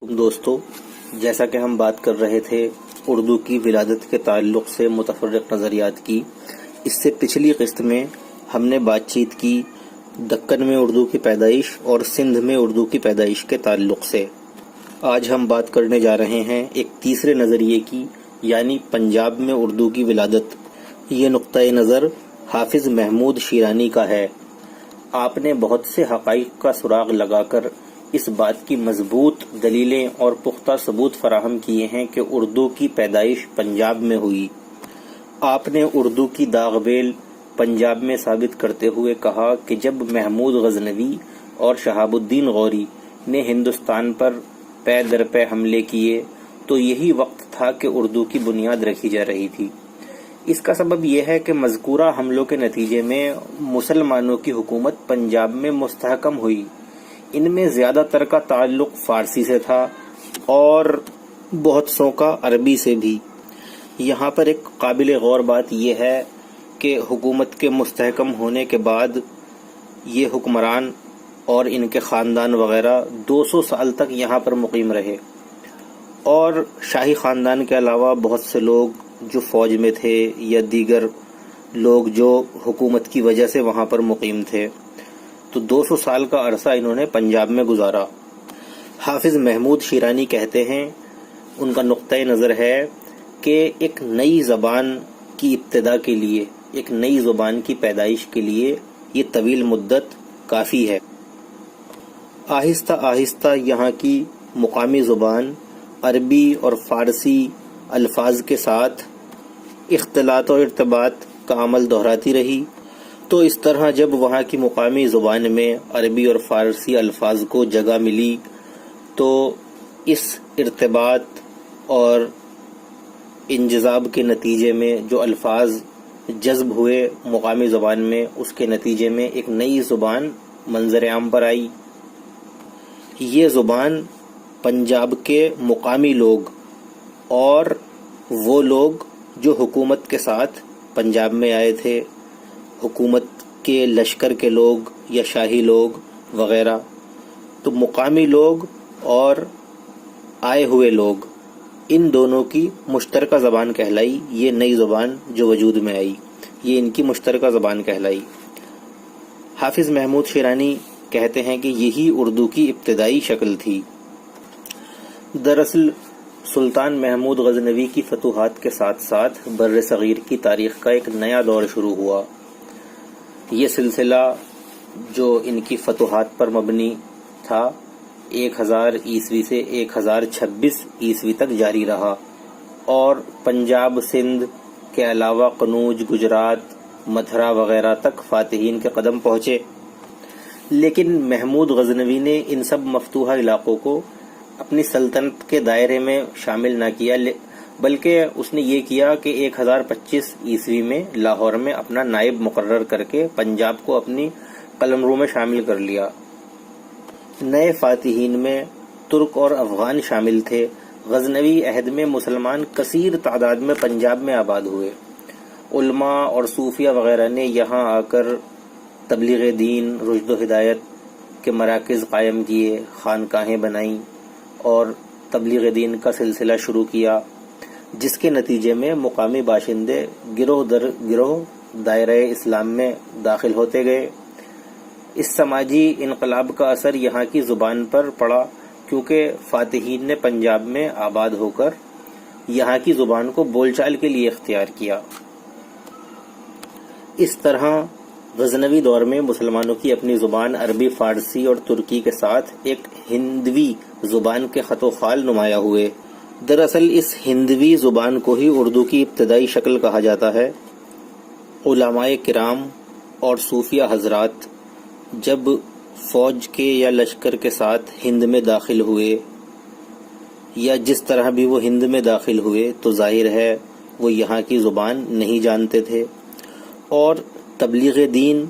دوستو، جیسا کہ ہم بات کر رہے تھے اردو کی ولادت کے تعلق سے متفرق نظریات کی، اس سے پچھلی قسط میں ہم نے بات چیت کی دکن میں اردو کی پیدائش اور سندھ میں اردو کی پیدائش کے تعلق سے۔ آج ہم بات کرنے جا رہے ہیں ایک تیسرے نظریے کی، یعنی پنجاب میں اردو کی ولادت۔ یہ نقطۂ نظر حافظ محمود شیرانی کا ہے۔ آپ نے بہت سے حقائق کا سراغ لگا کر اس بات کی مضبوط دلیلیں اور پختہ ثبوت فراہم کیے ہیں کہ اردو کی پیدائش پنجاب میں ہوئی۔ آپ نے اردو کی داغ بیل پنجاب میں ثابت کرتے ہوئے کہا کہ جب محمود غزنوی اور شہاب الدین غوری نے ہندوستان پر پے در پے حملے کیے تو یہی وقت تھا کہ اردو کی بنیاد رکھی جا رہی تھی۔ اس کا سبب یہ ہے کہ مذکورہ حملوں کے نتیجے میں مسلمانوں کی حکومت پنجاب میں مستحکم ہوئی۔ ان میں زیادہ تر کا تعلق فارسی سے تھا اور بہت سو کا عربی سے بھی۔ یہاں پر ایک قابل غور بات یہ ہے کہ حکومت کے مستحکم ہونے کے بعد یہ حکمران اور ان کے خاندان وغیرہ 200 سال تک یہاں پر مقیم رہے، اور شاہی خاندان کے علاوہ بہت سے لوگ جو فوج میں تھے یا دیگر لوگ جو حکومت کی وجہ سے وہاں پر مقیم تھے، تو 200 سال کا عرصہ انہوں نے پنجاب میں گزارا۔ حافظ محمود شیرانی کہتے ہیں، ان کا نقطۂ نظر ہے کہ ایک نئی زبان کی ابتدا کے لیے، ایک نئی زبان کی پیدائش کے لیے یہ طویل مدت کافی ہے۔ آہستہ آہستہ یہاں کی مقامی زبان عربی اور فارسی الفاظ کے ساتھ اختلاط اور ارتباط کا عمل دہراتی رہی، تو اس طرح جب وہاں کی مقامی زبان میں عربی اور فارسی الفاظ کو جگہ ملی تو اس ارتباط اور انجذاب کے نتیجے میں جو الفاظ جذب ہوئے مقامی زبان میں، اس کے نتیجے میں ایک نئی زبان منظر عام پر آئی۔ یہ زبان پنجاب کے مقامی لوگ اور وہ لوگ جو حکومت کے ساتھ پنجاب میں آئے تھے، حکومت کے لشکر کے لوگ یا شاہی لوگ وغیرہ، تو مقامی لوگ اور آئے ہوئے لوگ، ان دونوں کی مشترکہ زبان کہلائی۔ یہ نئی زبان جو وجود میں آئی، یہ ان کی مشترکہ زبان کہلائی۔ حافظ محمود شیرانی کہتے ہیں کہ یہی اردو کی ابتدائی شکل تھی۔ دراصل سلطان محمود غزنوی کی فتوحات کے ساتھ ساتھ بر صغیر کی تاریخ کا ایک نیا دور شروع ہوا۔ یہ سلسلہ جو ان کی فتوحات پر مبنی تھا 1000 عیسوی سے 1026 عیسوی تک جاری رہا، اور پنجاب، سندھ کے علاوہ قنوج، گجرات، متھرا وغیرہ تک فاتحین کے قدم پہنچے۔ لیکن محمود غزنوی نے ان سب مفتوحہ علاقوں کو اپنی سلطنت کے دائرے میں شامل نہ کیا، بلکہ اس نے یہ کیا کہ 1025 عیسوی میں لاہور میں اپنا نائب مقرر کر کے پنجاب کو اپنی قلمرو میں شامل کر لیا۔ نئے فاتحین میں ترک اور افغان شامل تھے۔ غزنوی عہد میں مسلمان کثیر تعداد میں پنجاب میں آباد ہوئے۔ علماء اور صوفیہ وغیرہ نے یہاں آ کر تبلیغ دین، رشد و ہدایت کے مراکز قائم کیے، خانقاہیں بنائیں اور تبلیغ دین کا سلسلہ شروع کیا، جس کے نتیجے میں مقامی باشندے گروہ در گروہ دائرہ اسلام میں داخل ہوتے گئے۔ اس سماجی انقلاب کا اثر یہاں کی زبان پر پڑا، کیونکہ فاتحین نے پنجاب میں آباد ہو کر یہاں کی زبان کو بول چال کے لیے اختیار کیا۔ اس طرح غزنوی دور میں مسلمانوں کی اپنی زبان عربی، فارسی اور ترکی کے ساتھ ایک ہندوی زبان کے خط و خال نمایاں ہوئے۔ دراصل اس ہندوی زبان کو ہی اردو کی ابتدائی شکل کہا جاتا ہے۔ علماء کرام اور صوفیہ حضرات جب فوج کے یا لشکر کے ساتھ ہند میں داخل ہوئے، یا جس طرح بھی وہ ہند میں داخل ہوئے، تو ظاہر ہے وہ یہاں کی زبان نہیں جانتے تھے، اور تبلیغ دین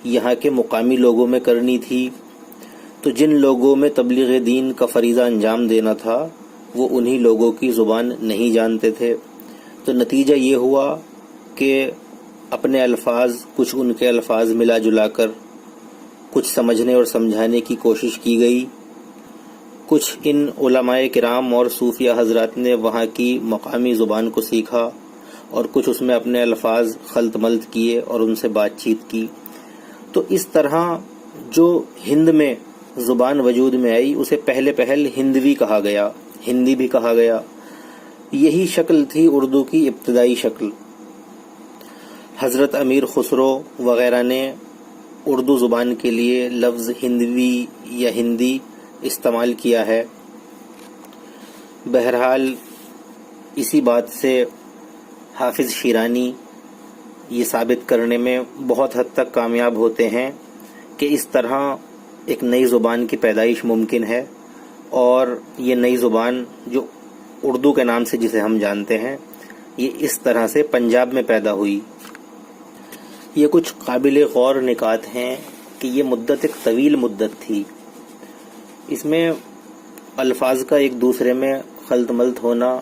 یہاں کے مقامی لوگوں میں کرنی تھی، تو جن لوگوں میں تبلیغ دین کا فریضہ انجام دینا تھا وہ انہی لوگوں کی زبان نہیں جانتے تھے۔ تو نتیجہ یہ ہوا کہ اپنے الفاظ کچھ ان کے الفاظ ملا جلا کر کچھ سمجھنے اور سمجھانے کی کوشش کی گئی، کچھ ان علماء کرام اور صوفیہ حضرات نے وہاں کی مقامی زبان کو سیکھا اور کچھ اس میں اپنے الفاظ خلط ملط کیے اور ان سے بات چیت کی. تو اس طرح جو ہند میں زبان وجود میں آئی اسے پہل ہندوی کہا گیا، ہندی بھی کہا گیا. یہی شکل تھی اردو کی ابتدائی شکل. حضرت امیر خسرو وغیرہ نے اردو زبان کے لیے لفظ ہندوی یا ہندی استعمال کیا ہے. بہرحال اسی بات سے حافظ شیرانی یہ ثابت کرنے میں بہت حد تک کامیاب ہوتے ہیں کہ اس طرح ایک نئی زبان کی پیدائش ممکن ہے، اور یہ نئی زبان جو اردو کے نام سے جسے ہم جانتے ہیں یہ اس طرح سے پنجاب میں پیدا ہوئی. یہ کچھ قابل غور نکات ہیں کہ یہ مدت ایک طویل مدت تھی. اس میں الفاظ کا ایک دوسرے میں خلط ملط ہونا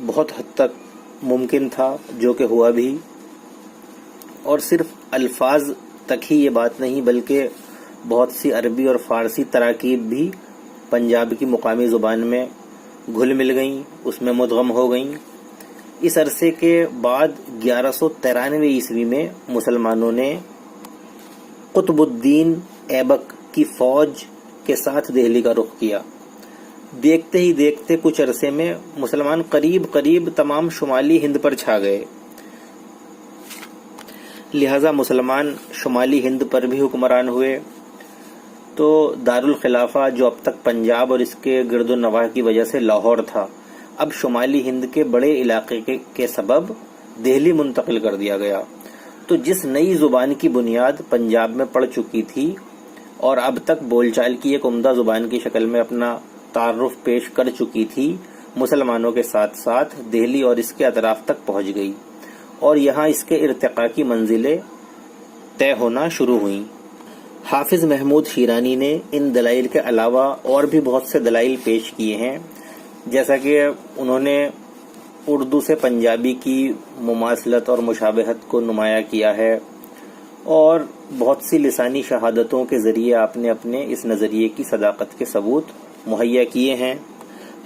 بہت حد تک ممکن تھا، جو کہ ہوا بھی. اور صرف الفاظ تک ہی یہ بات نہیں بلکہ بہت سی عربی اور فارسی تراکیب بھی پنجاب کی مقامی زبان میں گھل مل گئیں، اس میں مدغم ہو گئیں. اس عرصے کے بعد 1193 عیسوی میں مسلمانوں نے قطب الدین ایبک کی فوج کے ساتھ دہلی کا رخ کیا. دیکھتے ہی دیکھتے کچھ عرصے میں مسلمان قریب تمام شمالی ہند پر چھا گئے. لہذا مسلمان شمالی ہند پر بھی حکمران ہوئے. تو دارالخلافہ جو اب تک پنجاب اور اس کے گرد و نواح کی وجہ سے لاہور تھا، اب شمالی ہند کے بڑے علاقے کے سبب دہلی منتقل کر دیا گیا. تو جس نئی زبان کی بنیاد پنجاب میں پڑ چکی تھی اور اب تک بول چال کی ایک عمدہ زبان کی شکل میں اپنا تعارف پیش کر چکی تھی، مسلمانوں کے ساتھ ساتھ دہلی اور اس کے اطراف تک پہنچ گئی، اور یہاں اس کے ارتقاء کی منزلیں طے ہونا شروع ہوئیں. حافظ محمود شیرانی نے ان دلائل کے علاوہ اور بھی بہت سے دلائل پیش کیے ہیں، جیسا کہ انہوں نے اردو سے پنجابی کی مماثلت اور مشابہت کو نمایاں کیا ہے، اور بہت سی لسانی شہادتوں کے ذریعے آپ نے اپنے اس نظریے کی صداقت کے ثبوت مہیا کیے ہیں.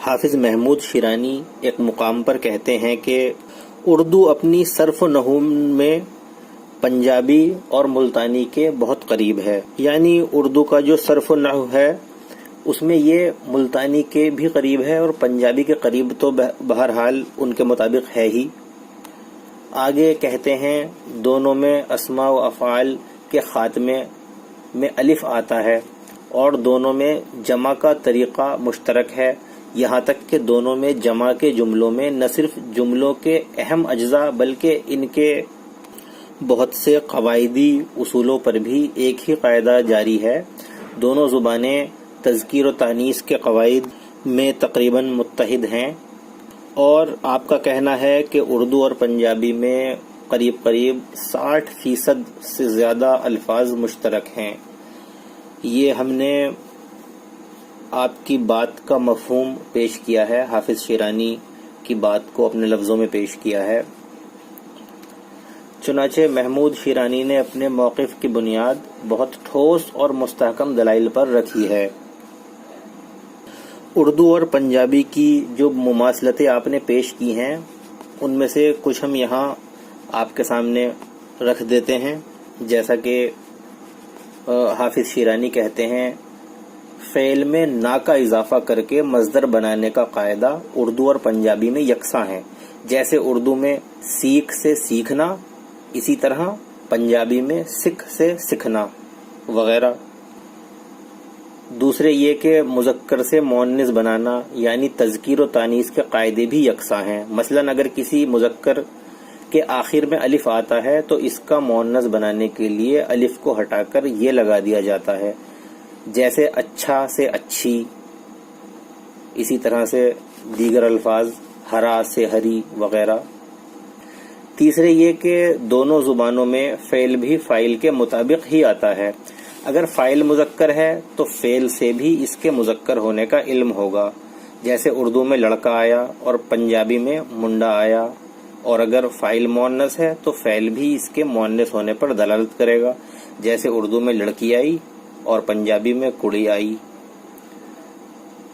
حافظ محمود شیرانی ایک مقام پر کہتے ہیں کہ اردو اپنی صرف و نحو میں پنجابی اور ملتانی کے بہت قریب ہے. یعنی اردو کا جو صرف و نحو ہے اس میں یہ ملتانی کے بھی قریب ہے اور پنجابی کے قریب تو بہرحال ان کے مطابق ہے ہی. آگے کہتے ہیں دونوں میں اسماء و افعال کے خاتمے میں الف آتا ہے اور دونوں میں جمع کا طریقہ مشترک ہے، یہاں تک کہ دونوں میں جمع کے جملوں میں نہ صرف جملوں کے اہم اجزاء بلکہ ان کے بہت سے قواعدی اصولوں پر بھی ایک ہی قاعدہ جاری ہے. دونوں زبانیں تذکیر و تانیث کے قواعد میں تقریباً متحد ہیں، اور آپ کا کہنا ہے کہ اردو اور پنجابی میں قریب 60% سے زیادہ الفاظ مشترک ہیں. یہ ہم نے آپ کی بات کا مفہوم پیش کیا ہے، حافظ شیرانی کی بات کو اپنے لفظوں میں پیش کیا ہے. چنانچہ محمود شیرانی نے اپنے موقف کی بنیاد بہت ٹھوس اور مستحکم دلائل پر رکھی ہے. اردو اور پنجابی کی جو مماثلتیں آپ نے پیش کی ہیں ان میں سے کچھ ہم یہاں آپ کے سامنے رکھ دیتے ہیں. جیسا کہ حافظ شیرانی کہتے ہیں، فعل میں نا کا اضافہ کر کے مصدر بنانے کا قاعدہ اردو اور پنجابی میں یکساں ہے. جیسے اردو میں سیکھ سے سیکھنا، اسی طرح پنجابی میں سکھ سے سکھنا وغیرہ. دوسرے یہ کہ مذکر سے مؤنث بنانا یعنی تذکیر و تانیث کے قاعدے بھی یکساں ہیں. مثلا اگر کسی مذکر کے آخر میں الف آتا ہے تو اس کا مؤنث بنانے کے لیے الف کو ہٹا کر یہ لگا دیا جاتا ہے، جیسے اچھا سے اچھی. اسی طرح سے دیگر الفاظ ہرا سے ہری وغیرہ. تیسرے یہ کہ دونوں زبانوں میں فعل بھی فاعل کے مطابق ہی آتا ہے. اگر فاعل مذکر ہے تو فعل سے بھی اس کے مذکر ہونے کا علم ہوگا، جیسے اردو میں لڑکا آیا اور پنجابی میں منڈا آیا. اور اگر فاعل مؤنث ہے تو فعل بھی اس کے مؤنث ہونے پر دلالت کرے گا، جیسے اردو میں لڑکی آئی اور پنجابی میں کڑی آئی.